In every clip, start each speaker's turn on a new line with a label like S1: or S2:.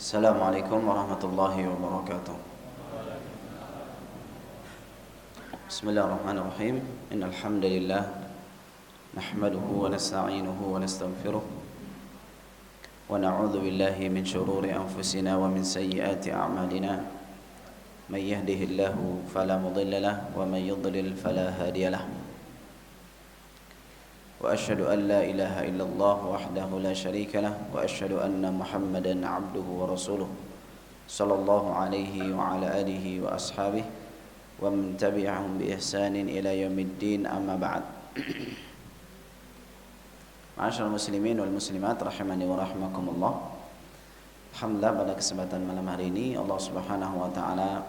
S1: Assalamualaikum warahmatullahi wabarakatuh. Bismillahirrahmanirrahim. Innal hamdalillah nahmaduhu wa nasta'inuhu wa nastaghfiruh wa na'udzu billahi min shururi anfusina wa min sayyiati a'malina. May yahdihillahu fala mudilla lahu wa may yudlil fala hadiya lahu. وأشهد أن لا إله إلا الله وحده لا شريك له وأشهد أن محمدا عبده ورسوله صلى الله عليه وعلى آله وأصحابه ومن تبعهم بإحسان إلى يوم الدين أما بعد. Ma'asyiral muslimin wal muslimat rahimani wa rahimakumullah. Alhamdulillah, pada kesempatan malam hari ini Allah Subhanahu wa taala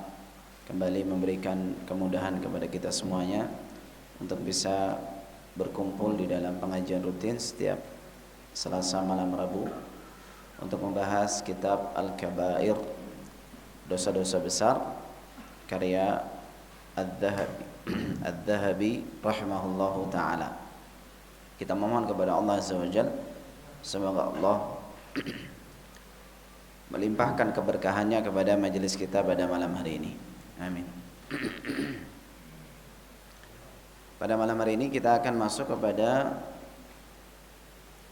S1: kembali memberikan kemudahan kepada kita semuanya untuk bisa berkumpul di dalam pengajian rutin setiap Selasa malam Rabu untuk membahas kitab Al-Kabair, dosa-dosa besar, karya Adz-Dzahabi rahimahullahu taala. Kita memohon kepada Allah Azza wa Jalla semoga Allah melimpahkan keberkahannya kepada majelis kita pada malam hari ini. Amin. Pada malam hari ini kita akan masuk kepada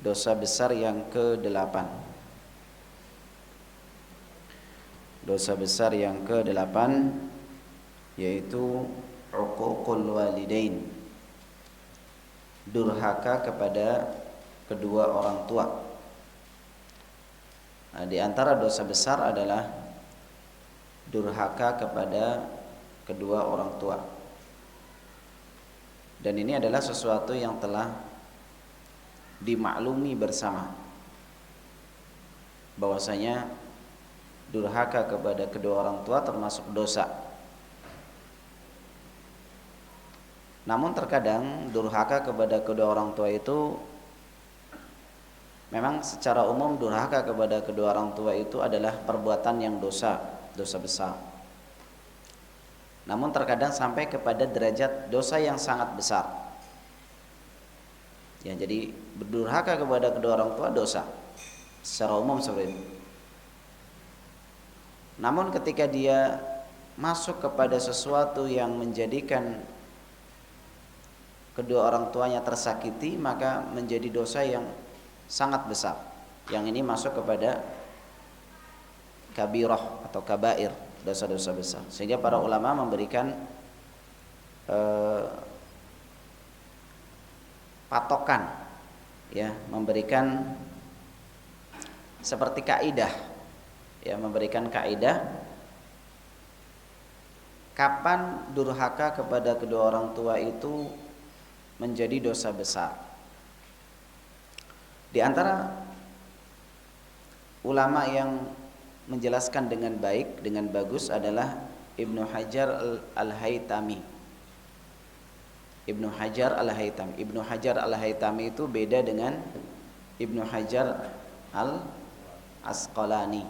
S1: dosa besar yang ke-8. Dosa besar yang ke-8 yaitu uququl walidain, durhaka kepada kedua orang tua. Nah, di antara dosa besar adalah durhaka kepada kedua orang tua. Dan ini adalah sesuatu yang telah dimaklumi bersama bahwasanya durhaka kepada kedua orang tua termasuk dosa. Namun terkadang durhaka kepada kedua orang tua itu memang secara umum durhaka kepada kedua orang tua itu adalah perbuatan yang dosa besar. Namun terkadang sampai kepada derajat dosa yang sangat besar. Ya, jadi berdurhaka kepada kedua orang tua dosa secara umum seperti itu. Namun ketika dia masuk kepada sesuatu yang menjadikan kedua orang tuanya tersakiti, maka menjadi dosa yang sangat besar. Yang ini masuk kepada kabirah atau kabair, dosa-dosa besar. Sehingga para ulama memberikan patokan, ya, memberikan seperti kaidah, ya, memberikan kaidah kapan durhaka kepada kedua orang tua itu menjadi dosa besar. Di antara ulama yang menjelaskan dengan baik, dengan bagus adalah Ibnu Hajar Al-Haytami. Ibnu Hajar Al-Haytami. Ibnu Hajar Al-Haytami itu beda dengan Ibnu Hajar Al-Asqalani.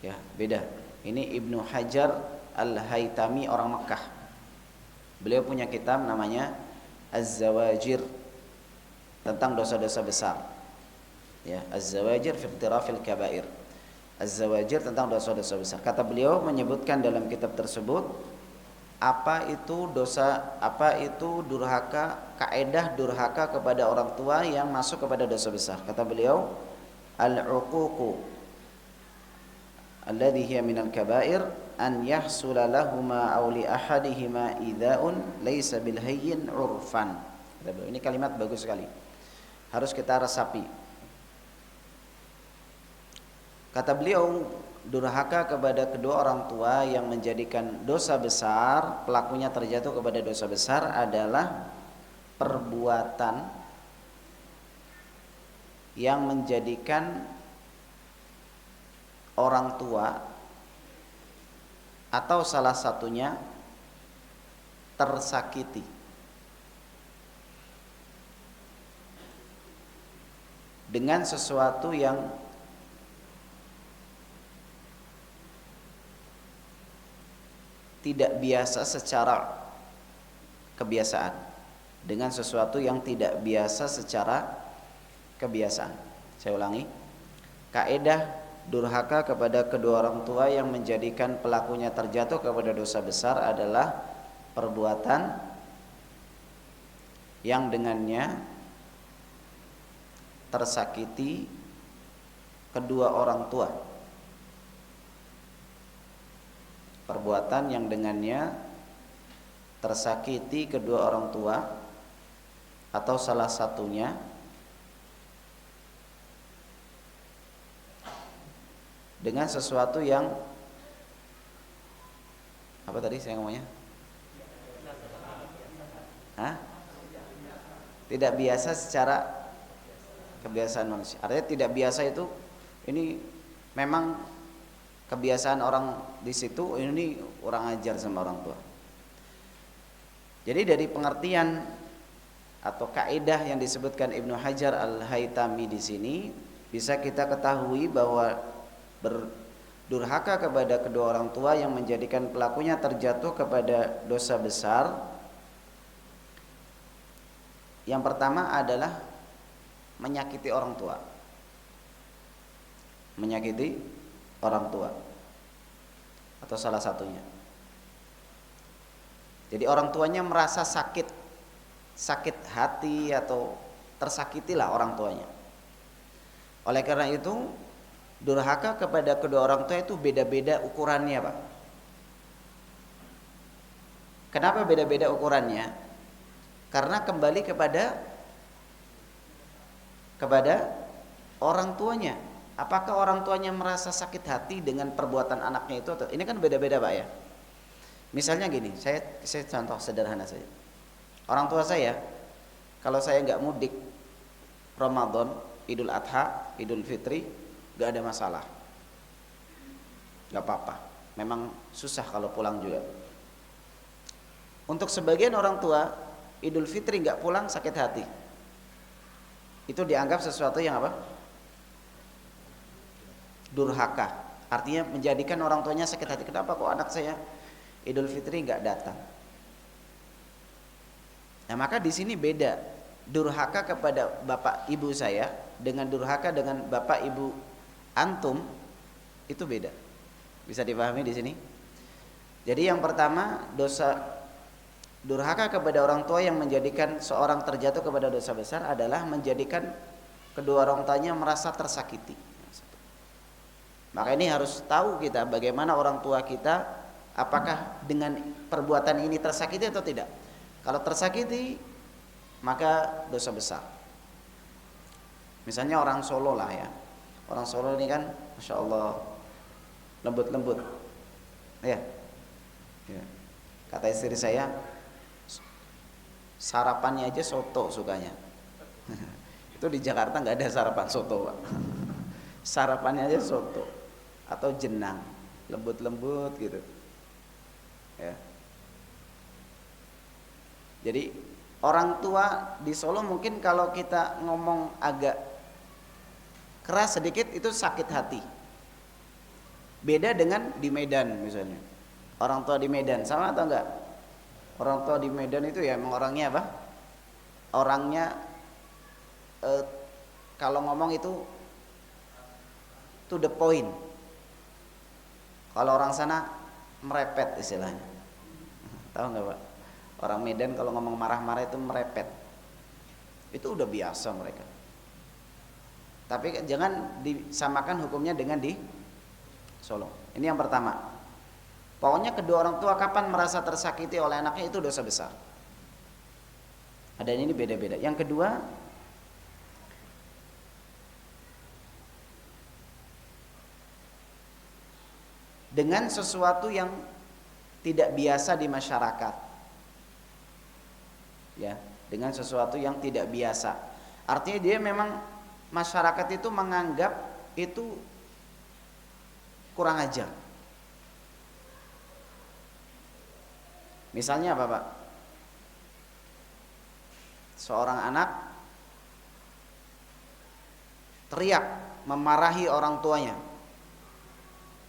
S1: Ya, beda. Ini Ibnu Hajar Al-Haytami orang Mekah. Beliau punya kitab namanya Az-Zawajir tentang dosa-dosa besar. Ya, Az-Zawajir fi Iqtirafil Kabair. Az-Zawajir tentang dosa-dosa besar. Kata beliau menyebutkan dalam kitab tersebut apa itu dosa, apa itu durhaka, kaedah durhaka kepada orang tua yang masuk kepada dosa besar. Kata beliau, al-uququ alladhi hiya minal kabair an yahsula lahuma aw li ahadihima idzaun laysa bil hayyin urfan. Kata beliau, ini kalimat bagus sekali. Harus kita resapi. Kata beliau, durhaka kepada kedua orang tua yang menjadikan dosa besar, pelakunya terjatuh kepada dosa besar adalah perbuatan yang menjadikan orang tua atau salah satunya tersakiti. Dengan sesuatu yang tidak biasa secara kebiasaan, dengan sesuatu yang tidak biasa secara kebiasaan. Saya ulangi, kaidah durhaka kepada kedua orang tua yang menjadikan pelakunya terjatuh kepada dosa besar adalah perbuatan yang dengannya tersakiti kedua orang tua. Perbuatan yang dengannya tersakiti kedua orang tua atau salah satunya dengan sesuatu yang apa tadi saya ngomongnya? Hah? Tidak biasa secara kebiasaan manusia. Artinya tidak biasa itu ini memang kebiasaan orang di situ, ini orang ajar sama orang tua. Jadi dari pengertian atau kaidah yang disebutkan Ibnu Hajar Al-Haytami di sini bisa kita ketahui bahwa berdurhaka kepada kedua orang tua yang menjadikan pelakunya terjatuh kepada dosa besar. Yang pertama adalah menyakiti orang tua. Menyakiti orang tua atau salah satunya. Jadi orang tuanya merasa sakit hati atau tersakitilah orang tuanya. Oleh karena itu durhaka kepada kedua orang tua itu beda-beda ukurannya, Pak. Kenapa beda-beda ukurannya? Karena kembali kepada orang tuanya. Apakah orang tuanya merasa sakit hati dengan perbuatan anaknya itu? Ini kan beda-beda, Pak ya. Misalnya gini, saya contoh sederhana saja. Orang tua saya, kalau saya nggak mudik Ramadan, Idul Adha, Idul Fitri, nggak ada masalah, nggak apa-apa. Memang susah kalau pulang juga. Untuk sebagian orang tua, Idul Fitri nggak pulang sakit hati. Itu dianggap sesuatu yang apa? Durhaka. Artinya menjadikan orang tuanya sakit hati. Kenapa kok anak saya Idul Fitri nggak datang? Nah maka di sini beda durhaka kepada bapak ibu saya dengan durhaka dengan bapak ibu antum itu beda. Bisa dipahami di sini? Jadi yang pertama dosa durhaka kepada orang tua yang menjadikan seorang terjatuh kepada dosa besar adalah menjadikan kedua orang tuanya merasa tersakiti. Maka ini harus tahu kita bagaimana orang tua kita, apakah dengan perbuatan ini tersakiti atau tidak. Kalau tersakiti maka dosa besar. Misalnya orang Solo lah ya. Orang Solo ini kan Masya Allah lembut-lembut ya. Kata istri saya sarapannya aja soto sukanya. Itu di Jakarta nggak ada sarapan soto, Pak. Sarapannya aja soto atau jenang, lembut-lembut gitu ya. Jadi orang tua di Solo mungkin kalau kita ngomong agak keras sedikit itu sakit hati. Beda dengan di Medan misalnya. Orang tua di Medan sama atau enggak? Orang tua di Medan itu ya emang orangnya apa? Orangnya kalau ngomong itu to the point. Kalau orang sana merepet istilahnya. Tahu enggak, Pak? Orang Medan kalau ngomong marah-marah itu merepet. Itu udah biasa mereka. Tapi jangan disamakan hukumnya dengan di Solo. Ini yang pertama. Pokoknya kedua orang tua kapan merasa tersakiti oleh anaknya itu dosa besar. Ada ini beda-beda. Yang kedua, dengan sesuatu yang tidak biasa di masyarakat. Ya, dengan sesuatu yang tidak biasa. Artinya dia memang masyarakat itu menganggap itu kurang ajar. Misalnya apa, Pak? Seorang anak teriak memarahi orang tuanya,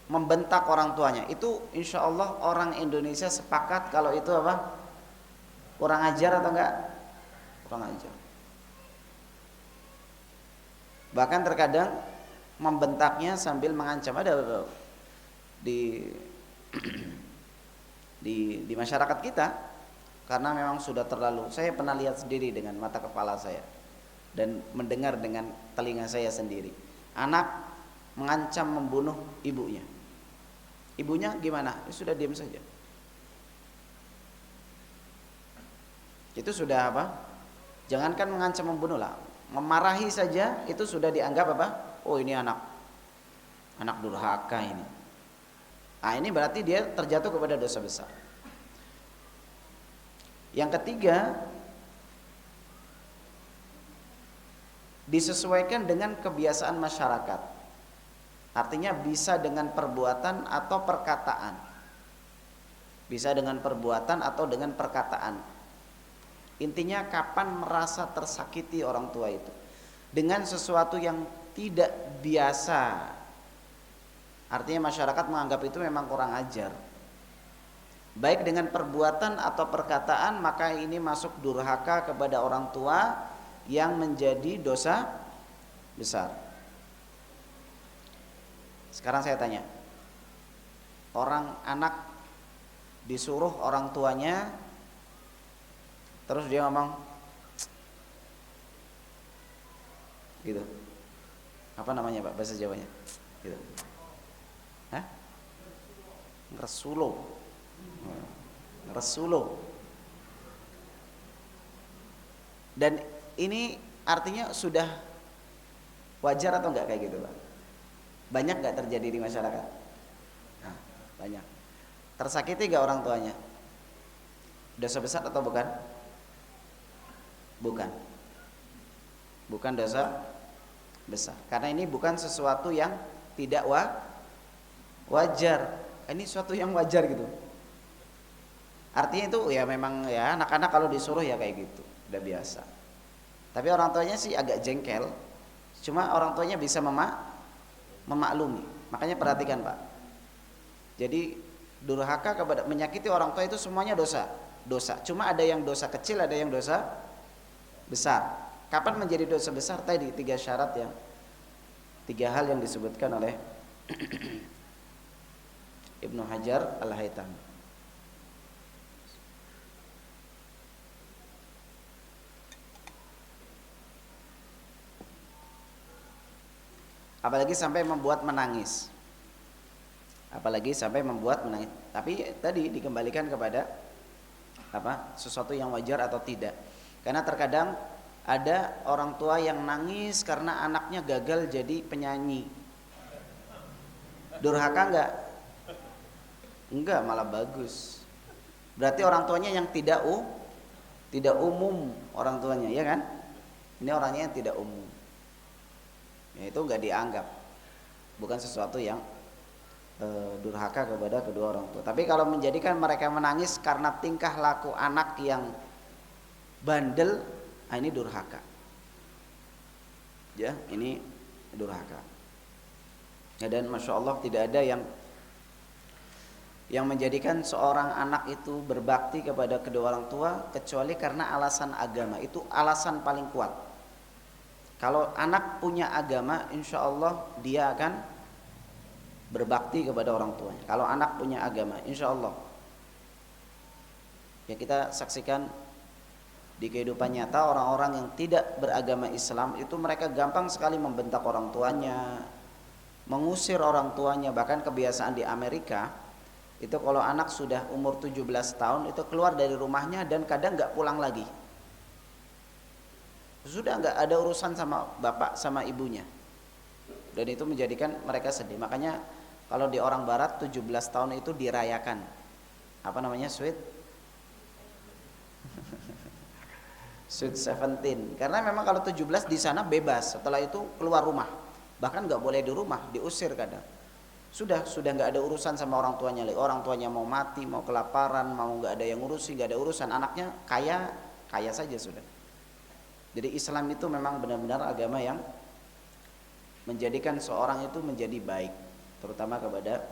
S1: membentak orang tuanya. Itu insya Allah orang Indonesia sepakat kalau itu apa? Kurang ajar atau enggak? Kurang ajar. Bahkan terkadang membentaknya sambil mengancam. Ada di di masyarakat kita, karena memang sudah terlalu, saya pernah lihat sendiri dengan mata kepala saya dan mendengar dengan telinga saya sendiri, anak mengancam membunuh ibunya. Ibunya gimana? Ya sudah diam saja. Itu sudah apa? Jangankan mengancam membunuh lah, memarahi saja itu sudah dianggap apa? Oh, ini anak durhaka ini. Nah, ini berarti dia terjatuh kepada dosa besar. Yang ketiga, disesuaikan dengan kebiasaan masyarakat. Artinya bisa dengan perbuatan atau perkataan. Bisa dengan perbuatan atau dengan perkataan. Intinya kapan merasa tersakiti orang tua itu dengan sesuatu yang tidak biasa. Artinya masyarakat menganggap itu memang kurang ajar. Baik dengan perbuatan atau perkataan, maka ini masuk durhaka kepada orang tua yang menjadi dosa besar. Sekarang saya tanya, anak disuruh orang tuanya, terus dia ngomong gitu, apa namanya Pak bahasa Jawanya gitu, hah? Ngeresulo. Dan ini artinya sudah wajar atau enggak kayak gitu Pak? Banyak enggak terjadi di masyarakat? Nah, banyak. Tersakiti enggak orang tuanya? Dosa besar atau bukan? Bukan dosa besar. Karena ini bukan sesuatu yang tidak wajar. Ini sesuatu yang wajar gitu. Artinya itu ya memang ya anak-anak kalau disuruh ya kayak gitu, udah biasa. Tapi orang tuanya sih agak jengkel. Cuma orang tuanya bisa memaklumi. Makanya perhatikan Pak. Jadi durhaka kepada menyakiti orang tua itu semuanya dosa. Cuma ada yang dosa kecil, ada yang dosa besar. Kapan menjadi dosa besar? Tadi 3 hal yang disebutkan oleh Ibnu Hajar Al-Haytami. Apalagi sampai membuat menangis. Tapi tadi dikembalikan kepada apa? Sesuatu yang wajar atau tidak. Karena terkadang ada orang tua yang nangis karena anaknya gagal jadi penyanyi. Durhaka enggak? Enggak, malah bagus. Berarti orang tuanya yang tidak umum orang tuanya, ya kan? Ini orangnya yang tidak umum. Ya, itu enggak dianggap. Bukan sesuatu yang durhaka kepada kedua orang tua. Tapi kalau menjadikan mereka menangis karena tingkah laku anak yang bandel, ini durhaka. Ya, ini durhaka. Ya, dan masya Allah tidak ada yang menjadikan seorang anak itu berbakti kepada kedua orang tua kecuali karena alasan agama. Itu alasan paling kuat. Kalau anak punya agama, insya Allah dia akan berbakti kepada orang tuanya. Kalau anak punya agama, insya Allah. Ya, kita saksikan di kehidupan nyata orang-orang yang tidak beragama Islam itu mereka gampang sekali membentak orang tuanya, mengusir orang tuanya. Bahkan kebiasaan di Amerika itu kalau anak sudah umur 17 tahun itu keluar dari rumahnya dan kadang nggak pulang lagi. Sudah nggak ada urusan sama bapak sama ibunya. Dan itu menjadikan mereka sedih. Makanya kalau di orang barat 17 tahun itu dirayakan. Apa namanya? Sweet 17. Karena memang kalau 17 di sana bebas. Setelah itu keluar rumah. Bahkan nggak boleh di rumah, diusir kadang. Sudah nggak ada urusan sama orang tuanya lagi. Orang tuanya mau mati, mau kelaparan, mau nggak ada yang ngurusi, nggak ada urusan. Anaknya kaya saja sudah. Jadi Islam itu memang benar-benar agama yang menjadikan seorang itu menjadi baik, terutama kepada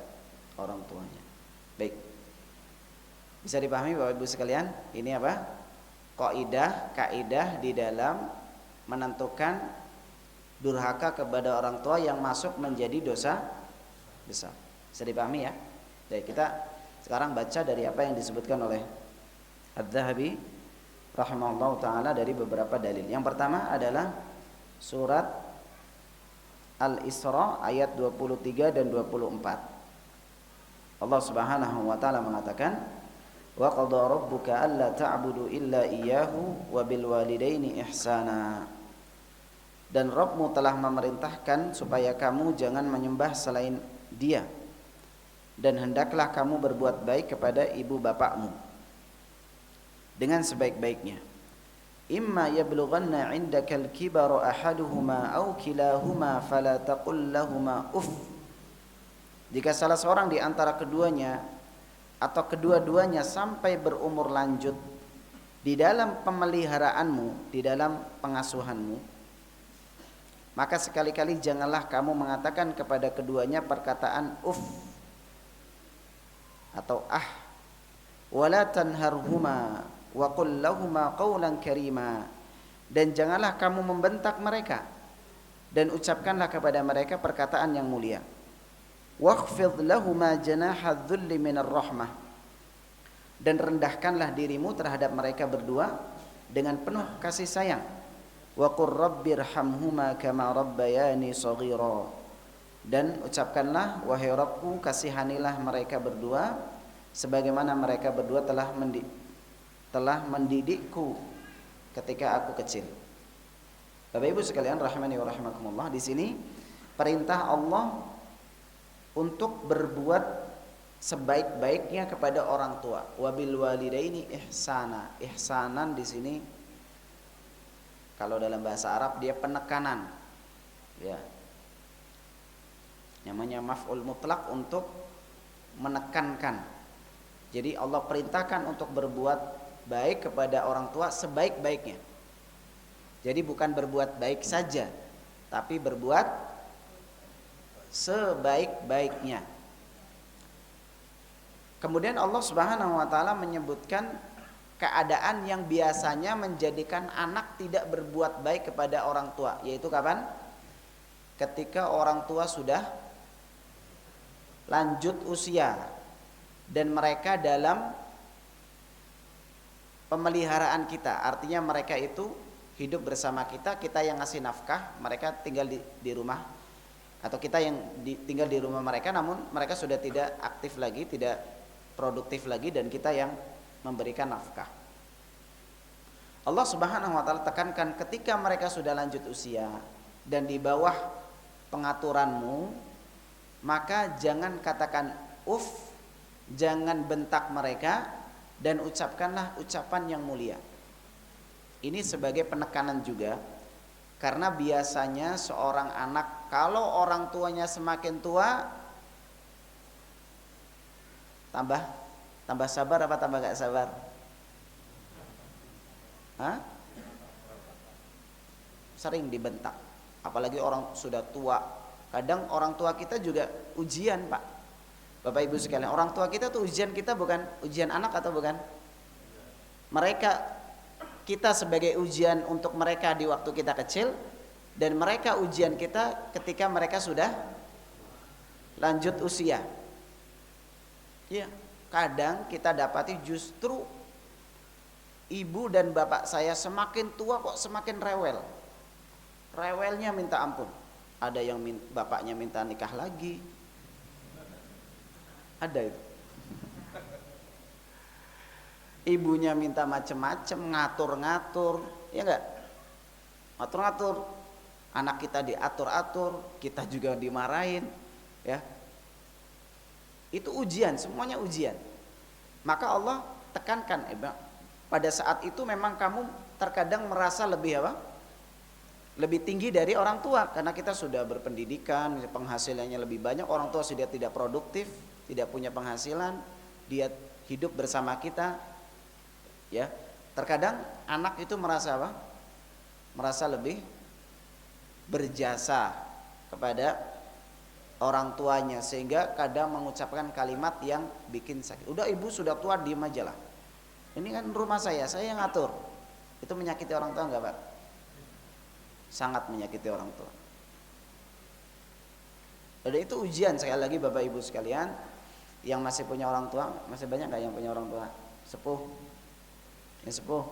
S1: orang tuanya. Baik. Bisa dipahami Bapak Ibu sekalian? Ini apa? Kaidah di dalam menentukan durhaka kepada orang tua yang masuk menjadi dosa besar. Bisa dipahami ya? Jadi kita sekarang baca dari apa yang disebutkan oleh Adz-Dzahabi rahimahullah taala dari beberapa dalil. Yang pertama adalah surat Al-Isra ayat 23 dan 24. Allah Subhanahu wa taala mengatakan, "Wa qadha rabbuka alla ta'budu illa iyyahu wa bil walidaini ihsana." Dan Rabbmu telah memerintahkan supaya kamu jangan menyembah selain Dia, dan hendaklah kamu berbuat baik kepada ibu bapakmu dengan sebaik-baiknya. Imma yablughanna 'indakal kibara ahaduhuma aw kilahuma fala taqul lahumā uff. Jika salah seorang di antara keduanya atau kedua-duanya sampai berumur lanjut di dalam pemeliharaanmu, di dalam pengasuhanmu, maka sekali-kali janganlah kamu mengatakan kepada keduanya perkataan uff atau ah. Wala tanharhuma wa qul lahumā qawlan karīmā. Dan janganlah kamu membentak mereka, dan ucapkanlah kepada mereka perkataan yang mulia. Wakhfid lahumā janāha adh-dhulli minar rahmah. Dan rendahkanlah dirimu terhadap mereka berdua dengan penuh kasih sayang. Wa qur rabbirhamhuma kama rabbayani shaghira. Dan ucapkanlah, wahai Rabbku, kasihanilah mereka berdua sebagaimana mereka berdua telah mendidikku ketika aku kecil. Bapak Ibu sekalian rahimani wa rahimakumullah, di sini perintah Allah untuk berbuat sebaik-baiknya kepada orang tua. Wabil walidaini ihsana. Ihsanan di sini kalau dalam bahasa Arab dia penekanan, ya, namanya maf'ul mutlak, untuk menekankan. Jadi Allah perintahkan untuk berbuat baik kepada orang tua sebaik-baiknya. Jadi bukan berbuat baik saja, tapi berbuat sebaik-baiknya. Kemudian Allah Subhanahu wa taala menyebutkan keadaan yang biasanya menjadikan anak tidak berbuat baik kepada orang tua, yaitu kapan? Ketika orang tua sudah lanjut usia dan mereka dalam pemeliharaan kita. Artinya mereka itu hidup bersama kita, kita yang ngasih nafkah, mereka tinggal di rumah, atau kita yang tinggal di rumah mereka, namun mereka sudah tidak aktif lagi, tidak produktif lagi, dan kita yang memberikan nafkah. Allah Subhanahu wa taala tekankan ketika mereka sudah lanjut usia dan di bawah pengaturanmu, maka jangan katakan uff, jangan bentak mereka, dan ucapkanlah ucapan yang mulia. Ini sebagai penekanan juga, karena biasanya seorang anak kalau orang tuanya semakin tua tambah sabar apa tambah gak sabar? Sering dibentak, apalagi orang sudah tua. Kadang orang tua kita juga ujian, Pak. Bapak Ibu sekalian, orang tua kita tuh ujian kita, bukan ujian anak atau bukan? Kita sebagai ujian untuk mereka di waktu kita kecil, dan mereka ujian kita ketika mereka sudah lanjut usia. Ya, kadang kita dapati justru ibu dan bapak saya semakin tua kok semakin rewel. Rewelnya minta ampun. Ada yang bapaknya minta nikah lagi. Ada itu. Ibunya minta macem-macem, ngatur-ngatur, ya enggak? Ngatur-ngatur. Anak kita diatur-atur, kita juga dimarahin, ya. Itu ujian, semuanya ujian. Maka Allah tekankan, pada saat itu memang kamu terkadang merasa lebih lebih tinggi dari orang tua, karena kita sudah berpendidikan, penghasilannya lebih banyak. Orang tua sudah tidak produktif, tidak punya penghasilan, dia hidup bersama kita, ya. Terkadang anak itu merasa merasa lebih berjasa kepada orang tuanya, sehingga kadang mengucapkan kalimat yang bikin sakit. Udah, ibu sudah tua, diem aja lah. Ini kan rumah saya yang ngatur. Itu menyakiti orang tua enggak, Pak? Sangat menyakiti orang tua. Dan itu ujian sekali lagi Bapak Ibu sekalian yang masih punya orang tua, masih banyak nggak yang punya orang tua? Sepuh. Yang sepuh.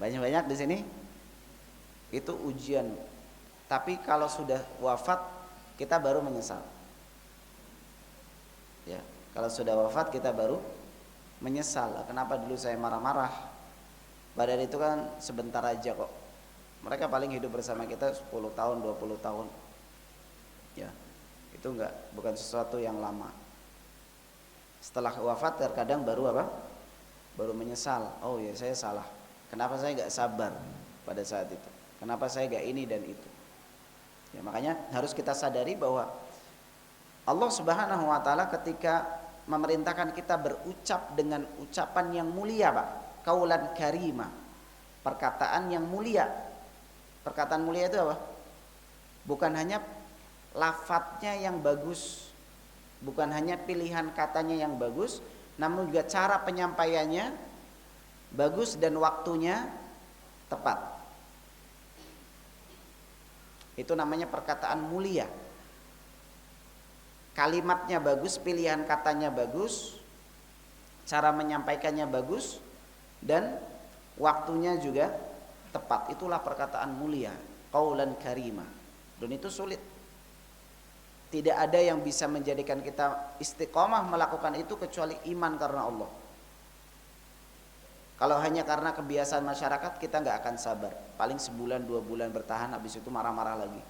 S1: Banyak-banyak di sini. Itu ujian. Tapi kalau sudah wafat kita baru menyesal. Ya, kalau sudah wafat kita baru menyesal. Kenapa dulu saya marah-marah? Padahal itu kan sebentar aja kok. Mereka paling hidup bersama kita 10 tahun, 20 tahun. Ya. Itu bukan sesuatu yang lama. Setelah wafat terkadang baru apa? Baru menyesal. Oh ya, saya salah. Kenapa saya enggak sabar pada saat itu? Kenapa saya enggak ini dan itu? Ya, makanya harus kita sadari bahwa Allah Subhanahu wa taala ketika memerintahkan kita berucap dengan ucapan yang mulia, Pak. Qaulan karima. Perkataan yang mulia. Perkataan mulia itu apa? Bukan hanya lafadznya yang bagus, bukan hanya pilihan katanya yang bagus, namun juga cara penyampaiannya bagus dan waktunya tepat. Itu namanya perkataan mulia. Kalimatnya bagus, pilihan katanya bagus, cara menyampaikannya bagus, dan waktunya juga tepat. Itulah perkataan mulia, qaulan karima. Dan itu sulit. Tidak ada yang bisa menjadikan kita istiqomah melakukan itu kecuali iman karena Allah. Kalau hanya karena kebiasaan masyarakat kita nggak akan sabar. Paling sebulan 2 bulan bertahan, habis itu marah-marah lagi.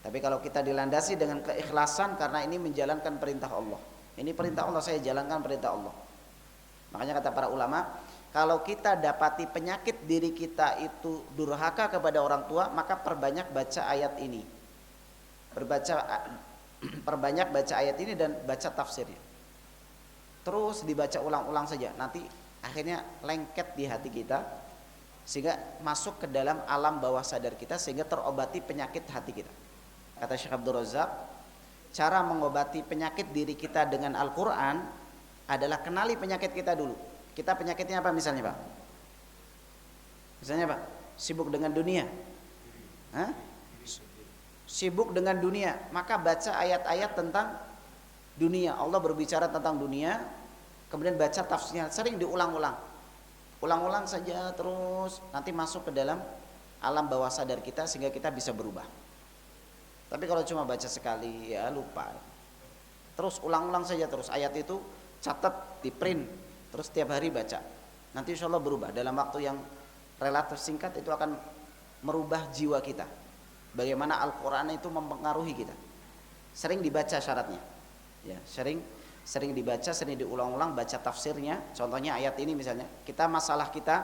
S1: Tapi kalau kita dilandasi dengan keikhlasan karena ini menjalankan perintah Allah. Ini perintah Allah, saya jalankan perintah Allah. Makanya kata para ulama, kalau kita dapati penyakit diri kita itu durhaka kepada orang tua, maka perbanyak baca ayat ini. Perbanyak baca ayat ini dan baca tafsirnya. Terus dibaca ulang-ulang saja. Nanti akhirnya lengket di hati kita sehingga masuk ke dalam alam bawah sadar kita sehingga terobati penyakit hati kita. Kata Syekh Abdul Razak, cara mengobati penyakit diri kita dengan Al-Quran adalah kenali penyakit kita dulu. Kita penyakitnya apa misalnya, Pak? Misalnya, Pak, sibuk dengan dunia. Hah? Sibuk dengan dunia, maka baca ayat-ayat tentang dunia. Allah berbicara tentang dunia, kemudian baca tafsirnya, sering diulang-ulang. Ulang-ulang saja terus, nanti masuk ke dalam alam bawah sadar kita sehingga kita bisa berubah. Tapi kalau cuma baca sekali ya lupa. Terus ulang-ulang saja terus ayat itu, catat, di print, terus tiap hari baca. Nanti insya Allah berubah. Dalam waktu yang relatif singkat itu akan merubah jiwa kita. Bagaimana Al-Quran itu mempengaruhi kita. Sering dibaca syaratnya. Ya, sering dibaca, sering diulang-ulang, baca tafsirnya. Contohnya ayat ini misalnya, masalah kita,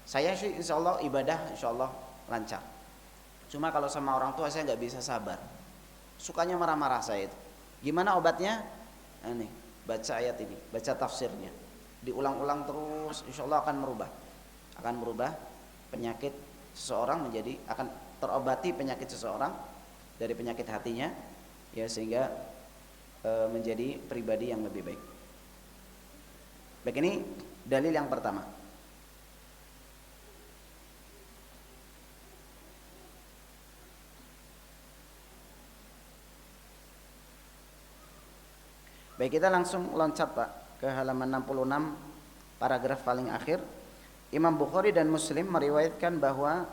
S1: saya insya Allah ibadah insya Allah lancar. Cuma kalau sama orang tua saya nggak bisa sabar. Sukanya marah-marah saya itu. Gimana obatnya? Ini, baca ayat ini, baca tafsirnya. Diulang-ulang terus, insya Allah akan merubah penyakit seseorang akan terobati penyakit seseorang dari penyakit hatinya, ya sehingga menjadi pribadi yang lebih baik. Baik, ini dalil yang pertama. Baik, kita langsung loncat, Pak, ke halaman 66 paragraf paling akhir. Imam Bukhari dan Muslim meriwayatkan bahwa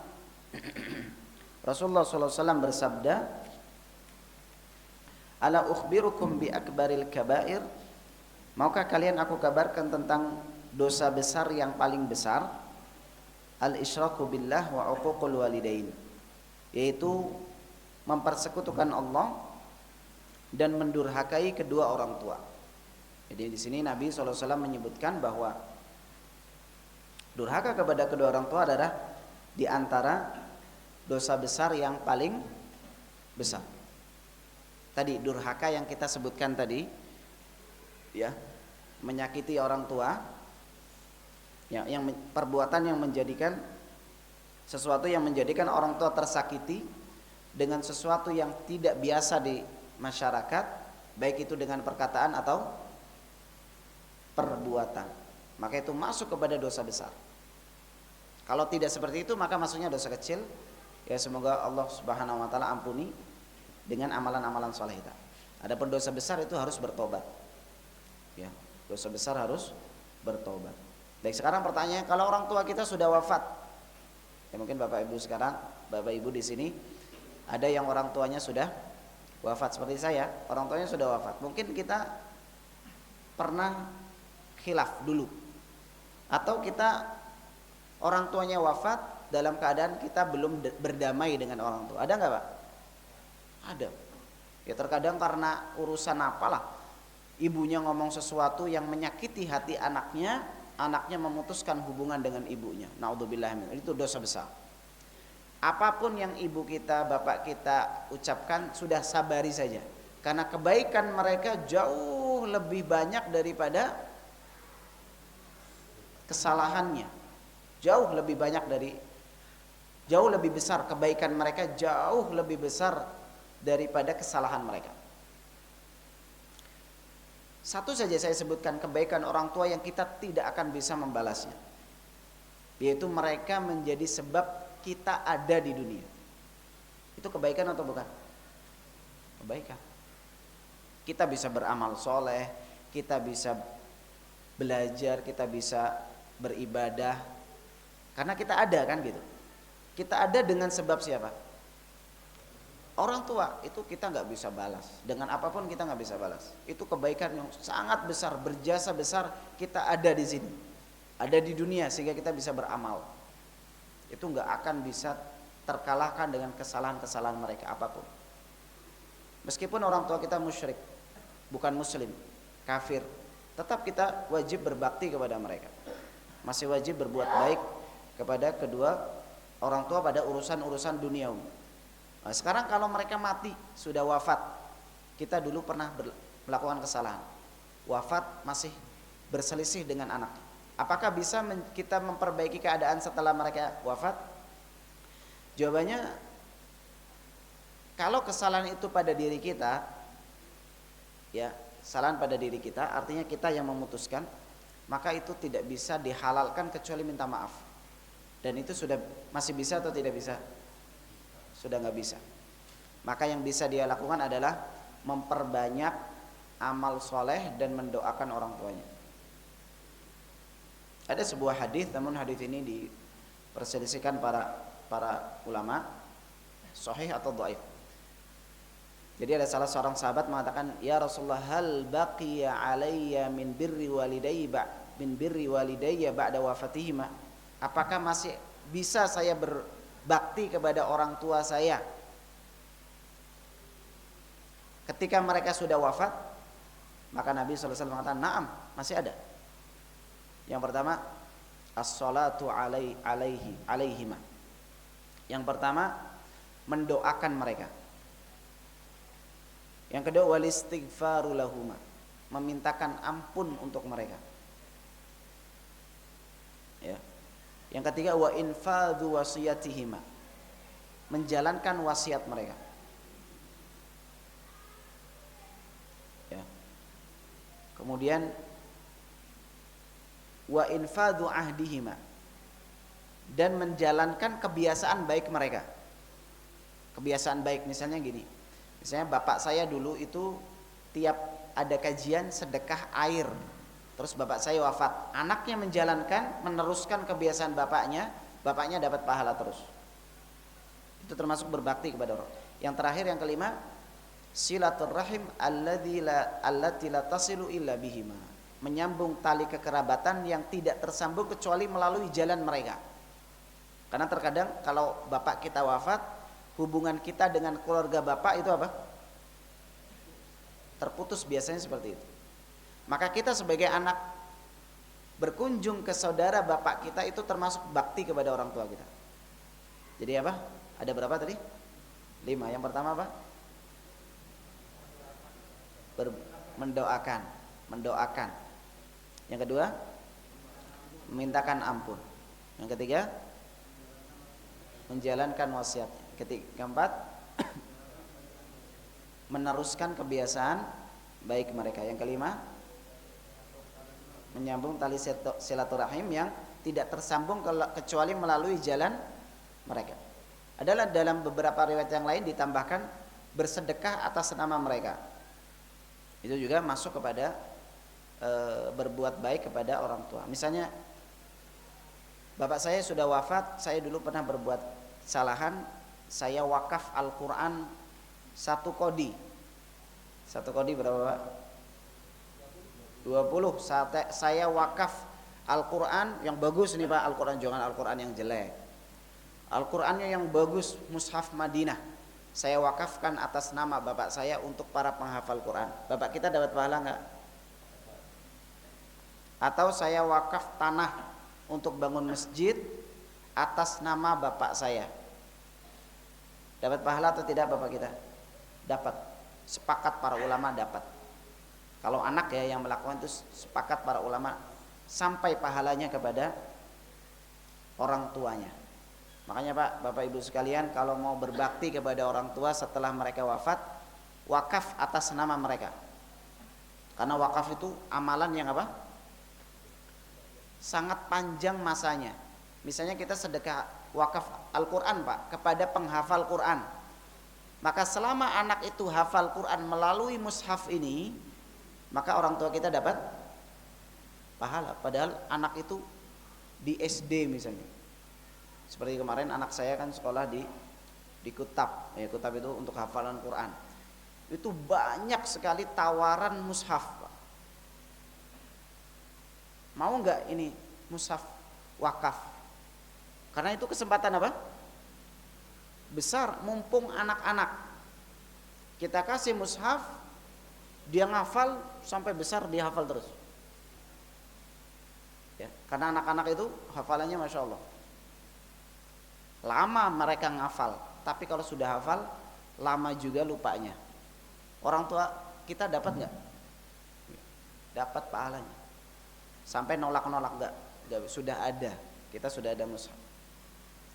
S1: Rasulullah SAW bersabda, "Ala ukhbirukum bi akbaril kabair?" Maukah kalian aku kabarkan tentang dosa besar yang paling besar? Al-isyraku billah wa uququl walidain, yaitu mempersekutukan Allah dan mendurhakai kedua orang tua. Jadi di sini Nabi SAW menyebutkan bahwa durhaka kepada kedua orang tua adalah di antara dosa besar yang paling besar. Tadi durhaka yang kita sebutkan tadi, ya, menyakiti orang tua, ya, perbuatan yang menjadikan sesuatu yang menjadikan orang tua tersakiti dengan sesuatu yang tidak biasa di masyarakat, baik itu dengan perkataan atau perbuatan, maka itu masuk kepada dosa besar. Kalau tidak seperti itu maka masuknya dosa kecil. Ya, semoga Allah Subhanahu wa taala ampuni dengan amalan-amalan soleh kita. Adapun dosa besar itu harus bertobat. Ya, dosa besar harus bertobat. Baik, sekarang pertanyaannya, kalau orang tua kita sudah wafat, ya mungkin Bapak Ibu sekarang, Bapak Ibu di sini ada yang orang tuanya sudah wafat seperti saya, orang tuanya sudah wafat. Mungkin kita pernah khilaf dulu, atau kita orang tuanya wafat dalam keadaan kita belum berdamai dengan orang tua. Ada nggak Pak? Ada. Ya terkadang karena urusan apalah, ibunya ngomong sesuatu yang menyakiti hati anaknya, anaknya memutuskan hubungan dengan ibunya. Naudzubillah min, itu dosa besar. Apapun yang ibu kita, bapak kita ucapkan, sudah sabari saja. Karena kebaikan mereka jauh lebih banyak daripada kesalahannya. Jauh lebih besar kebaikan mereka, jauh lebih besar daripada kesalahan mereka. Satu saja saya sebutkan kebaikan orang tua yang kita tidak akan bisa membalasnya, yaitu mereka menjadi sebab kita ada di dunia. Itu kebaikan atau bukan? Kebaikan. Kita bisa beramal soleh, kita bisa belajar, kita bisa beribadah, karena kita ada kan gitu. Kita ada dengan sebab siapa? Orang tua. Itu kita nggak bisa balas dengan apapun, kita nggak bisa balas. Itu kebaikan yang sangat besar, berjasa besar. Kita ada di sini, ada di dunia, sehingga kita bisa beramal. Itu nggak akan bisa terkalahkan dengan kesalahan-kesalahan mereka apapun. Meskipun orang tua kita musyrik, bukan muslim, kafir, tetap kita wajib berbakti kepada mereka. Masih wajib berbuat baik kepada kedua orang tua pada urusan-urusan duniawi. Nah, sekarang kalau mereka mati, sudah wafat, kita dulu pernah melakukan kesalahan, wafat masih berselisih dengan anak. Apakah bisa kita memperbaiki keadaan setelah mereka wafat? Jawabannya, kalau kesalahan itu pada diri kita, ya, kesalahan pada diri kita, artinya kita yang memutuskan, maka itu tidak bisa dihalalkan kecuali minta maaf. Dan itu sudah masih bisa atau tidak bisa? Sudah nggak bisa. Maka yang bisa dia lakukan adalah memperbanyak amal soleh dan mendoakan orang tuanya. Ada sebuah hadis, namun hadis ini diperselisihkan para ulama, sahih atau dhaif. Jadi ada salah seorang sahabat mengatakan, ya Rasulullah, hal baqiya alayya min birri walidayya ba'da wafatihima. Apakah masih bisa saya berbakti kepada orang tua saya ketika mereka sudah wafat? Maka Nabi SAW mengatakan, na'am, masih ada. Yang pertama, as-salatu alaihima. Yang pertama, mendoakan mereka. Yang kedua, wal istighfaru lahuma, memintakan ampun untuk mereka. Ya. Yang ketiga, wa infadhu wasiyatihima, menjalankan wasiat mereka. Ya. Kemudian wa infadhu ahdihima, dan menjalankan kebiasaan baik mereka. Kebiasaan baik misalnya gini. Misalnya bapak saya dulu itu tiap ada kajian sedekah air. Terus bapak saya wafat, anaknya menjalankan, meneruskan kebiasaan bapaknya, bapaknya dapat pahala terus. Itu termasuk berbakti kepada orang. Yang terakhir, yang kelima, silaturrahim allati la tasilu illa bihima, menyambung tali kekerabatan yang tidak tersambung kecuali melalui jalan mereka. Karena terkadang kalau bapak kita wafat, hubungan kita dengan keluarga bapak itu apa? Terputus, biasanya seperti itu. Maka kita sebagai anak berkunjung ke saudara bapak kita itu termasuk bakti kepada orang tua kita. Jadi apa? Ada berapa tadi? 5. Yang pertama apa? Mendoakan. Yang kedua, memintakan ampun. Yang ketiga, menjalankan wasiatnya. Keempat, meneruskan kebiasaan baik mereka. Yang kelima, menyambung tali silaturahim yang tidak tersambung kecuali melalui jalan mereka. Adalah dalam beberapa riwayat yang lain ditambahkan bersedekah atas nama mereka. Itu juga masuk kepada berbuat baik kepada orang tua. Misalnya bapak saya sudah wafat, saya dulu pernah berbuat kesalahan, saya wakaf Al-Quran 1 kodi. 1 kodi berapa Pak? 20. Saya wakaf Al-Quran yang bagus nih Pak, Al-Quran, jangan Al-Quran yang jelek. Al-Qurannya yang bagus, Mushaf Madinah, saya wakafkan atas nama bapak saya untuk para penghafal Quran. Bapak kita dapat pahala enggak? Atau saya wakaf tanah untuk bangun masjid atas nama bapak saya, dapat pahala atau tidak bapak kita? Dapat. Sepakat para ulama dapat. Kalau anak ya yang melakukan itu, sepakat para ulama sampai pahalanya kepada orang tuanya. Makanya Pak, Bapak Ibu sekalian, kalau mau berbakti kepada orang tua setelah mereka wafat, wakaf atas nama mereka. Karena wakaf itu amalan yang apa? Sangat panjang masanya. Misalnya kita sedekah wakaf Al-Quran Pak kepada penghafal Quran, maka selama anak itu hafal Quran melalui mushaf ini, maka orang tua kita dapat pahala. Padahal anak itu di SD misalnya. Seperti kemarin anak saya kan sekolah di Kutab. Ya, Kutab itu untuk hafalan Quran. Itu banyak sekali tawaran mushaf, Pak. Mau nggak ini mushaf wakaf? Karena itu kesempatan apa? Besar, mumpung anak-anak. Kita kasih mushaf, dia ngafal sampai besar, dia hafal terus. Ya, karena anak-anak itu hafalannya Masya Allah. Lama mereka ngafal, tapi kalau sudah hafal, lama juga lupanya. Orang tua kita dapat nggak? Dapat pahalanya. Sampai nolak-nolak nggak? Sudah ada. Kita sudah ada mushaf.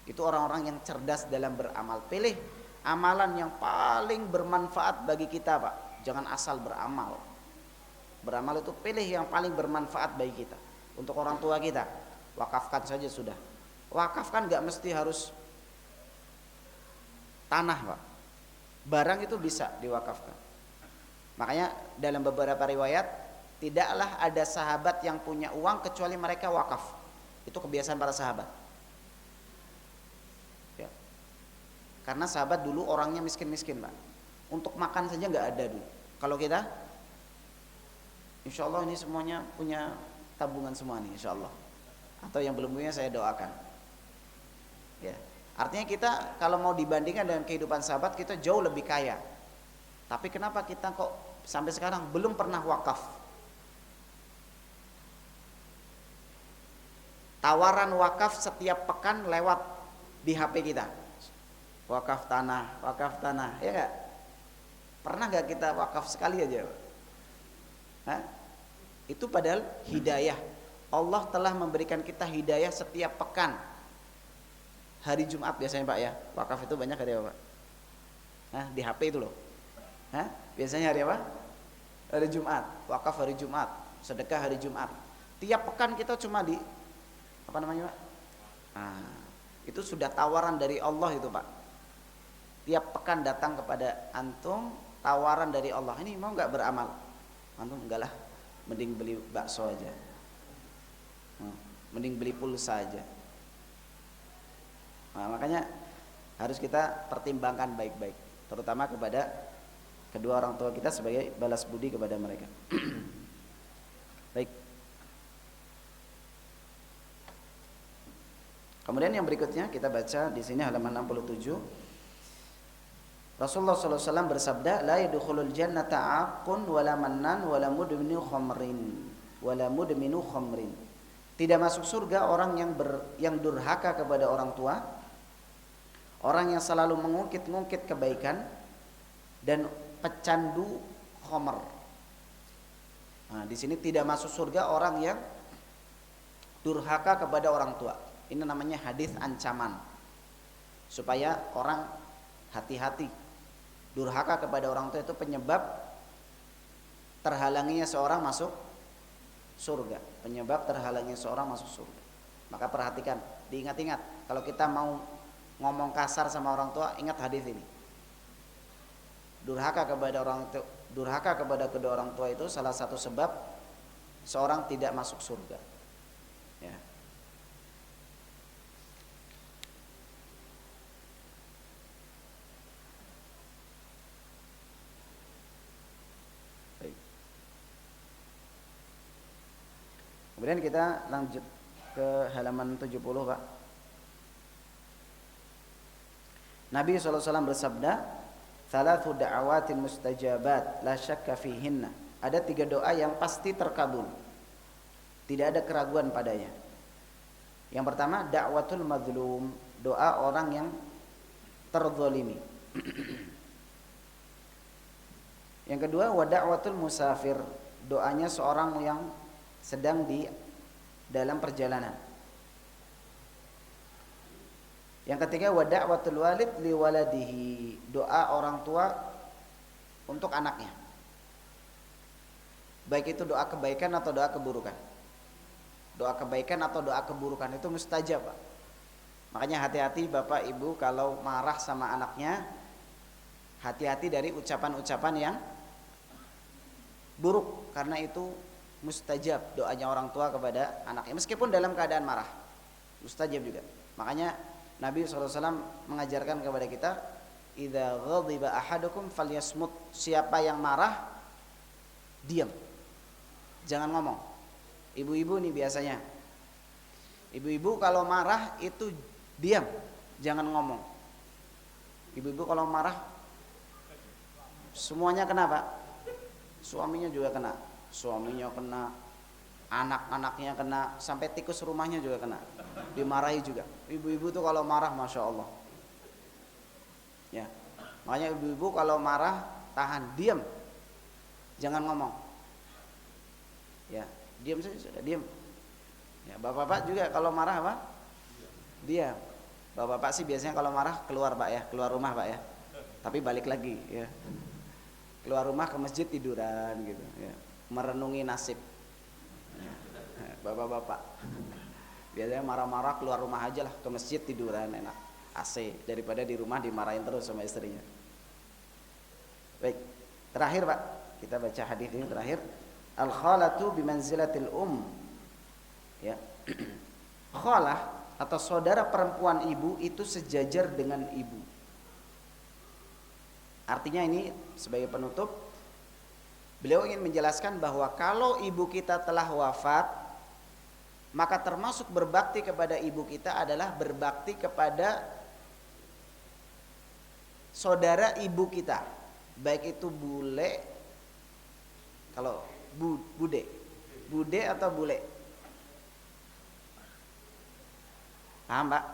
S1: Itu orang-orang yang cerdas dalam beramal. Pilih amalan yang paling bermanfaat bagi kita Pak. Jangan asal beramal. Beramal itu pilih yang paling bermanfaat bagi kita. Untuk orang tua kita, wakafkan saja sudah. Wakafkan nggak mesti harus tanah Pak. Barang itu bisa diwakafkan. Makanya dalam beberapa riwayat, tidaklah ada sahabat yang punya uang kecuali mereka wakaf. Itu kebiasaan para sahabat. Ya. Karena sahabat dulu orangnya miskin-miskin Pak. Untuk makan saja nggak ada dulu. Kalau kita, insya Allah ini semuanya punya tabungan semua nih, insya Allah. Atau yang belum punya saya doakan. Ya. Artinya kita kalau mau dibandingkan dengan kehidupan sahabat, kita jauh lebih kaya. Tapi kenapa kita kok sampai sekarang belum pernah wakaf? Tawaran wakaf setiap pekan lewat di HP kita. Wakaf tanah, ya enggak? Pernah enggak kita wakaf sekali aja? Hah? Itu padahal hidayah. Allah telah memberikan kita hidayah setiap pekan. Hari Jumat biasanya Pak ya. Wakaf itu banyak hari apa Pak? Hah? Di HP itu loh. Hah? Biasanya hari apa? Hari Jumat. Wakaf hari Jumat, sedekah hari Jumat. Tiap pekan kita cuma di apa namanya Pak? Nah, itu sudah tawaran dari Allah itu Pak. Tiap pekan datang kepada antum tawaran dari Allah. Ini mau nggak beramal? Antum enggak lah, mending beli bakso aja. Mending beli pulsa aja. Nah, makanya harus kita pertimbangkan baik-baik, terutama kepada kedua orang tua kita sebagai balas budi kepada mereka. Baik. Kemudian yang berikutnya kita baca di sini halaman 67. Rasulullah SAW bersabda, la yadkhulul jannata 'aqun wala mannan wala mudminu khamrin. Tidak masuk surga orang yang durhaka kepada orang tua, orang yang selalu mengungkit-ungkit kebaikan, dan pecandu khamr. Nah, di sini tidak masuk surga orang yang durhaka kepada orang tua. Ini namanya hadis ancaman. Supaya orang hati-hati. Durhaka kepada orang tua itu penyebab terhalanginya seorang masuk surga. Penyebab terhalanginya seorang masuk surga. Maka perhatikan, diingat-ingat. Kalau kita mau ngomong kasar sama orang tua, ingat hadis ini. Durhaka kepada kedua orang tua itu salah satu sebab seorang tidak masuk surga. Ya. Baik. Kemudian kita lanjut ke halaman 70, Pak. Nabi SAW bersabda, "Thalathu da'awatin mustajabat la syakka fihinna." Ada 3 doa yang pasti terkabul. Tidak ada keraguan padanya. Yang pertama, da'watul mazlum, doa orang yang terzalimi. Yang kedua, wa da'watul musafir, doanya seorang yang sedang di dalam perjalanan. Yang ketiga, wa da'watul walid li waladihi, doa orang tua untuk anaknya. Baik itu doa kebaikan atau doa keburukan. Doa kebaikan atau doa keburukan itu mustajab, Pak. Makanya hati-hati Bapak Ibu kalau marah sama anaknya, hati-hati dari ucapan-ucapan yang buruk, karena itu mustajab doanya orang tua kepada anaknya meskipun dalam keadaan marah. Mustajab juga. Makanya Nabi SAW mengajarkan kepada kita, idza ghadiba ahadukum falyasmut, siapa yang marah diam, jangan ngomong. Ibu-ibu nih biasanya, ibu-ibu kalau marah itu diam, jangan ngomong. Ibu-ibu kalau marah semuanya kena, Pak. Suaminya juga kena, suaminya kena, anak-anaknya kena, sampai tikus rumahnya juga kena, dimarahi juga. Ibu-ibu tuh kalau marah masya Allah, ya. Makanya ibu-ibu kalau marah tahan, diam, jangan ngomong, ya, diam saja sudah, diam. Ya, bapak-bapak juga kalau marah apa? Diam. Bapak-bapak sih biasanya kalau marah keluar, Pak, ya, keluar rumah, Pak, ya. Tapi balik lagi, ya. Keluar rumah ke masjid tiduran gitu, ya. Merenungi nasib. Bapak-bapak biasanya marah-marah keluar rumah aja lah, ke masjid tiduran enak, AC, daripada di rumah dimarahin terus sama istrinya. Baik, terakhir Pak, kita baca hadis ini terakhir. Al-khalatu bimanzilatil ya. Khalah atau saudara perempuan ibu itu sejajar dengan ibu. Artinya ini sebagai penutup, beliau ingin menjelaskan bahwa kalau ibu kita telah wafat, maka termasuk berbakti kepada ibu kita adalah berbakti kepada saudara ibu kita, baik itu bule, kalau bude atau bule, paham Pak?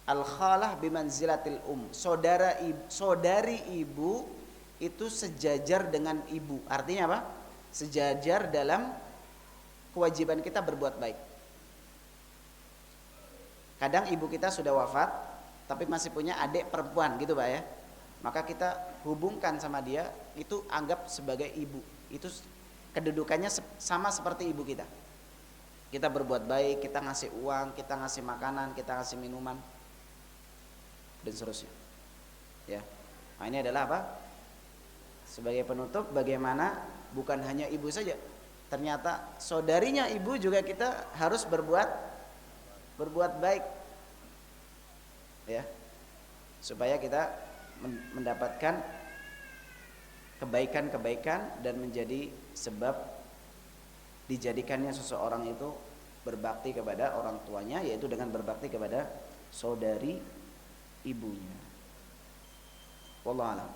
S1: Al-khalah bimanzilatil saudari ibu itu sejajar dengan ibu. Artinya apa? Sejajar dalam kewajiban kita berbuat baik. Kadang ibu kita sudah wafat tapi masih punya adik perempuan gitu Pak, ya. Maka kita hubungkan sama dia, itu anggap sebagai ibu. Itu kedudukannya sama seperti ibu kita. Kita berbuat baik, kita ngasih uang, kita ngasih makanan, kita ngasih minuman, dan seterusnya. Ya. Nah, ini adalah apa? Sebagai penutup, bagaimana bukan hanya ibu saja, ternyata saudarinya ibu juga kita harus berbuat baik, ya, supaya kita mendapatkan kebaikan-kebaikan dan menjadi sebab dijadikannya seseorang itu berbakti kepada orang tuanya, yaitu dengan berbakti kepada saudari ibunya. Wallahu a'lam.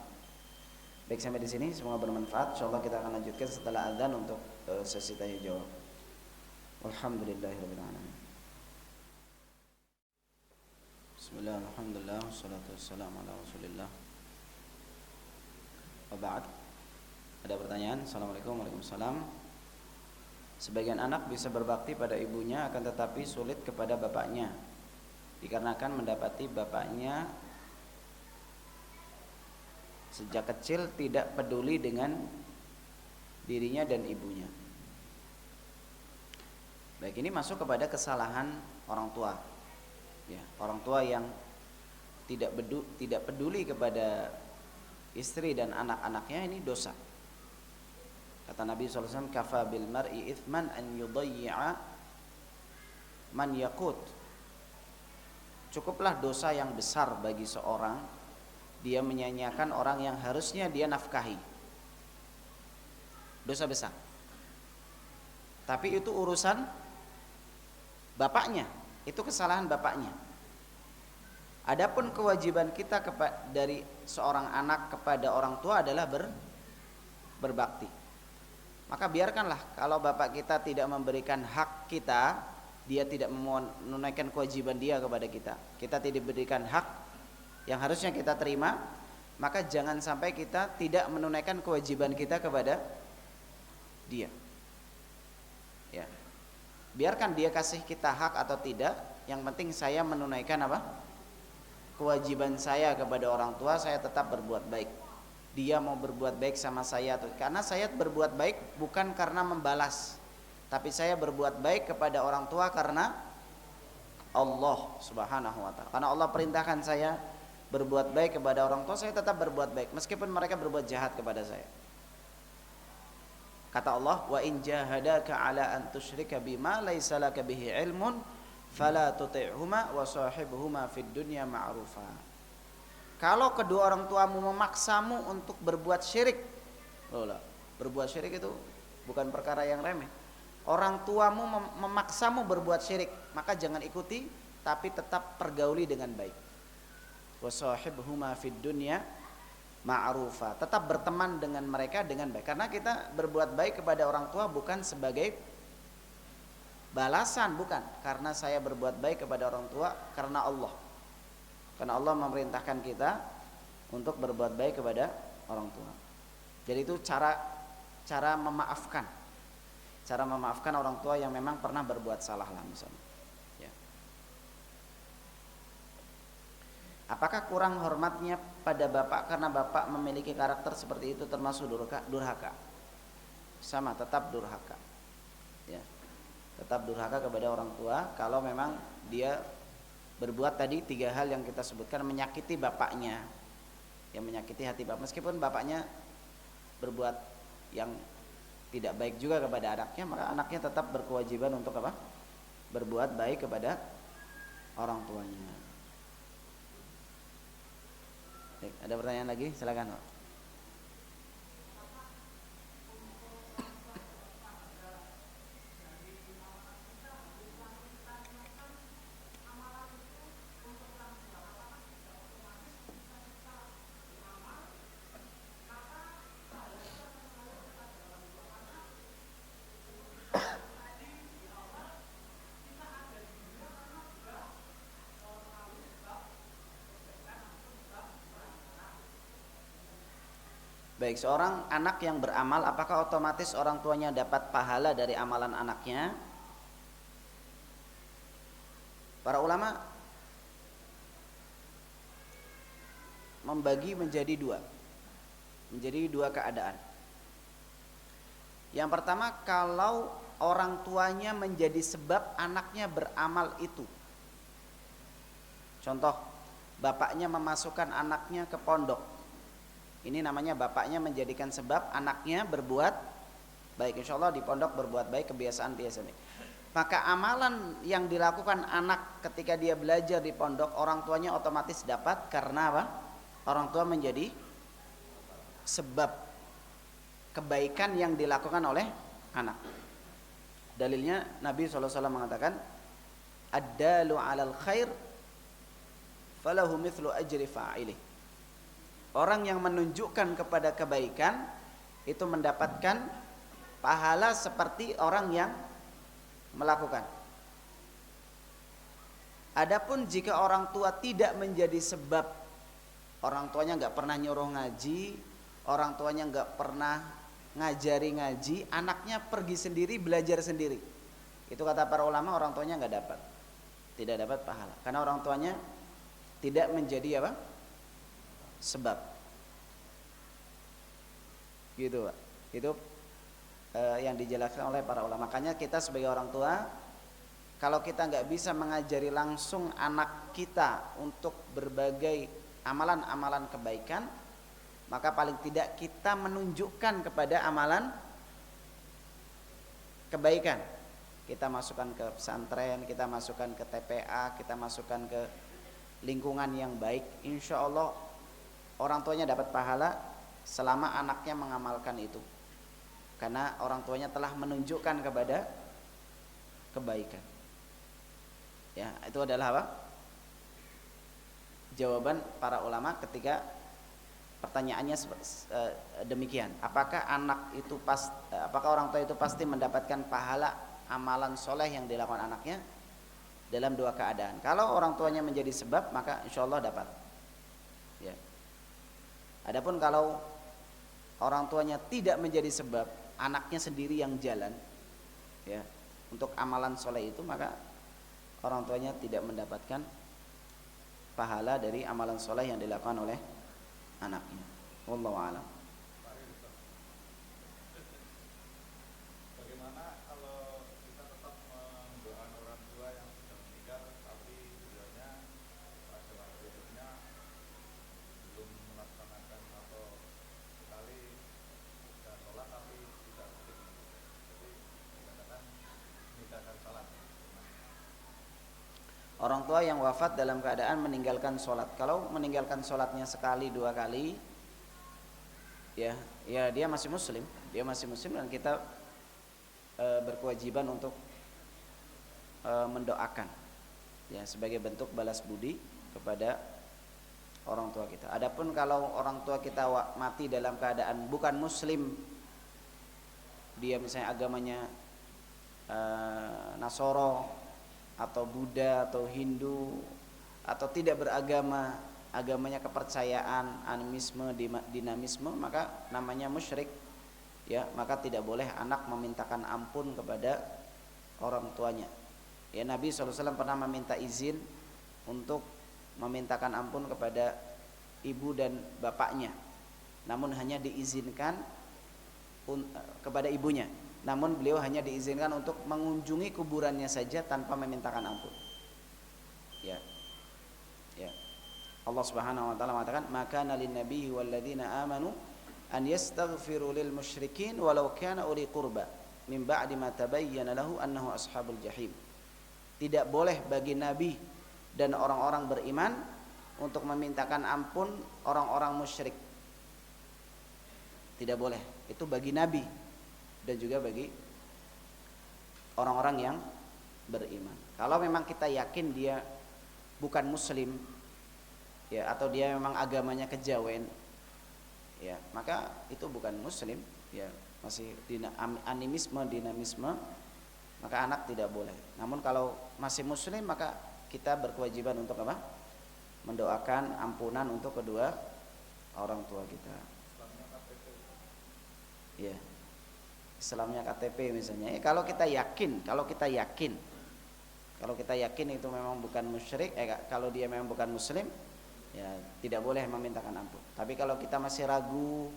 S1: Baik, sampai di sini semoga bermanfaat. Insyaallah kita akan lanjutkan setelah azan untuk sesi tanya jawab. Alhamdulillahirabbil alamin. Bismillah, alhamdulillah, wassalatu wassalamu ala Rasulillah. Wa ba'd. Ada pertanyaan? Assalamualaikum warahmatullahi wabarakatuh. Sebagian anak bisa berbakti pada ibunya akan tetapi sulit kepada bapaknya, dikarenakan mendapati bapaknya sejak kecil tidak peduli dengan dirinya dan ibunya. Baik, ini masuk kepada kesalahan orang tua, ya, orang tua yang tidak peduli kepada istri dan anak-anaknya, ini dosa. Kata Nabi SAW, kafa bil mar'i ithman an yudayyi'a man yaqut. Cukuplah dosa yang besar bagi seorang dia menyanyiakan orang yang harusnya dia nafkahi. Dosa besar. Tapi itu urusan bapaknya, itu kesalahan bapaknya. Adapun kewajiban kita dari seorang anak kepada orang tua adalah berbakti. Maka biarkanlah kalau bapak kita tidak memberikan hak kita, dia tidak menunaikan kewajiban dia kepada kita, kita tidak berikan hak yang harusnya kita terima, maka jangan sampai kita tidak menunaikan kewajiban kita kepada dia. Ya. Biarkan dia kasih kita hak atau tidak, yang penting saya menunaikan apa? Kewajiban saya kepada orang tua, saya tetap berbuat baik. Dia mau berbuat baik sama saya, karena saya berbuat baik bukan karena membalas, tapi saya berbuat baik kepada orang tua karena Allah Subhanahu wa ta'ala. Karena Allah perintahkan saya berbuat baik kepada orang tua, saya tetap berbuat baik meskipun mereka berbuat jahat kepada saya. Kata Allah, wa in jahadaka ala an tusyrika bima laisa laka bihi ilmun fala tuti'huma wa sahibhuma fid dunya ma'rufa. Kalau kedua orang tuamu memaksamu untuk berbuat syirik, berbuat syirik itu bukan perkara yang remeh. Orang tuamu memaksamu berbuat syirik, maka jangan ikuti, tapi tetap pergauli dengan baik. Wasahibhuma fid dunya ma'rufa. Tetap berteman dengan mereka dengan baik. Karena kita berbuat baik kepada orang tua bukan sebagai balasan, bukan. Karena saya berbuat baik kepada orang tua karena Allah. Karena Allah memerintahkan kita untuk berbuat baik kepada orang tua. Jadi itu cara memaafkan. Cara memaafkan orang tua yang memang pernah berbuat salah lah misalnya. Ya. Apakah kurang hormatnya pada bapak karena bapak memiliki karakter seperti itu termasuk durhaka? Sama, tetap durhaka. Ya. Tetap durhaka kepada orang tua kalau memang dia berbuat tadi 3 hal yang kita sebutkan, menyakiti bapaknya, yang menyakiti hati bapak, meskipun bapaknya berbuat yang tidak baik juga kepada anaknya, maka anaknya tetap berkewajiban untuk apa? Berbuat baik kepada orang tuanya. Baik, ada pertanyaan lagi? Silakan. Baik, seorang anak yang beramal, apakah otomatis orang tuanya dapat pahala dari amalan anaknya? Para ulama membagi menjadi dua keadaan. Yang pertama, kalau orang tuanya menjadi sebab anaknya beramal itu. Contoh, bapaknya memasukkan anaknya ke pondok. Ini namanya bapaknya menjadikan sebab anaknya berbuat baik. Insya Allah di pondok berbuat baik, kebiasaan biasa nih. Maka amalan yang dilakukan anak ketika dia belajar di pondok, orang tuanya otomatis dapat. Karena apa? Orang tua menjadi sebab kebaikan yang dilakukan oleh anak. Dalilnya Nabi SAW mengatakan, ad-dalu 'alal khair falahu mithlu ajri fa'ilih. Orang yang menunjukkan kepada kebaikan itu mendapatkan pahala seperti orang yang melakukan. Adapun jika orang tua tidak menjadi sebab, orang tuanya nggak pernah nyuruh ngaji, orang tuanya nggak pernah ngajari ngaji, anaknya pergi sendiri, belajar sendiri, itu kata para ulama orang tuanya tidak dapat pahala, karena orang tuanya tidak menjadi apa? Sebab. Gitu, Pak. Itu yang dijelaskan oleh para ulama. Makanya kita sebagai orang tua, kalau kita nggak bisa mengajari langsung anak kita untuk berbagai amalan-amalan kebaikan, maka paling tidak kita menunjukkan kepada amalan kebaikan. Kita masukkan ke pesantren, kita masukkan ke TPA, kita masukkan ke lingkungan yang baik. Insya Allah orang tuanya dapat pahala selama anaknya mengamalkan itu, karena orang tuanya telah menunjukkan kepada kebaikan. Ya, itu adalah apa? Jawaban para ulama ketika pertanyaannya demikian. Apakah apakah orang tua itu pasti mendapatkan pahala amalan soleh yang dilakukan anaknya? Dalam dua keadaan. Kalau orang tuanya menjadi sebab, maka insya Allah dapat. Ya. Adapun kalau orang tuanya tidak menjadi sebab, anaknya sendiri yang jalan, ya, untuk amalan soleh itu, maka orang tuanya tidak mendapatkan pahala dari amalan soleh yang dilakukan oleh anaknya. Wallahu a'lam.
S2: Bagaimana kalau kita tetap mendoakan orang tua yang sudah meninggal tapi beliaunya pada waktu hidupnya belum melaksanakan atau sekali sudah sholat tapi tidak rutin, jadi dikatakan meninggalkan sholat.
S1: Orang tua yang wafat dalam keadaan meninggalkan sholat, kalau meninggalkan sholatnya sekali dua kali, ya dia masih muslim, dan kita berkewajiban untuk mendoakan, ya, sebagai bentuk balas budi kepada orang tua kita. Adapun kalau orang tua kita mati dalam keadaan bukan muslim, dia misalnya agamanya Nasoro atau Buddha atau Hindu, atau tidak beragama, agamanya kepercayaan, animisme, dinamisme, maka namanya musyrik, ya, maka tidak boleh anak memintakan ampun kepada orang tuanya. Ya, Nabi SAW pernah meminta izin untuk memintakan ampun kepada ibu dan bapaknya, namun hanya diizinkan kepada ibunya. Namun beliau hanya diizinkan untuk mengunjungi kuburannya saja tanpa memintakan ampun. Ya. Ya. Allah Subhanahu wa taala mengatakan, "Maka lin nabiyyi wal ladzina amanu an yastaghfiru lil musyrikin walau kana uli qurba min ba'di ma tabayyana lahu annahu ashabul jahim." Tidak boleh bagi nabi dan orang-orang beriman untuk memintakan ampun orang-orang musyrik. Tidak boleh. Itu bagi nabi dan juga bagi orang-orang yang beriman. Kalau memang kita yakin dia bukan muslim, ya, atau dia memang agamanya kejawen, ya, maka itu bukan muslim, ya, masih animisme, dinamisme, maka anak tidak boleh. Namun kalau masih muslim, maka kita berkewajiban untuk apa? Mendoakan ampunan untuk kedua orang tua kita. Ya. Islamnya KTP misalnya. Kalau kita yakin itu memang bukan musyrik, kalau dia memang bukan muslim, ya tidak boleh memintakan ampun. Tapi kalau kita masih ragu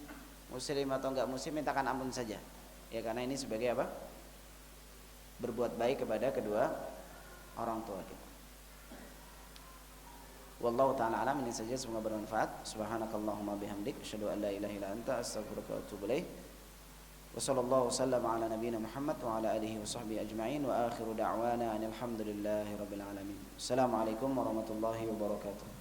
S1: muslim atau enggak muslim, mintakan ampun saja. Ya, karena ini sebagai apa? Berbuat baik kepada kedua orang tua kita. Wallahu ta'ala alam. Ini saja, semoga bermanfaat. Subhanakallahumma bihamdik, asyhadu an la ilaha illa anta, astaghfiruka wa atubu ilaik. Wa sallallahu wasallam ala nabiyyina Muhammad wa ala alihi wa sahbihi ajma'in, wa akhiru da'wana alhamdulillahi rabbil alamin. Assalamualaikum warahmatullahi wabarakatuh.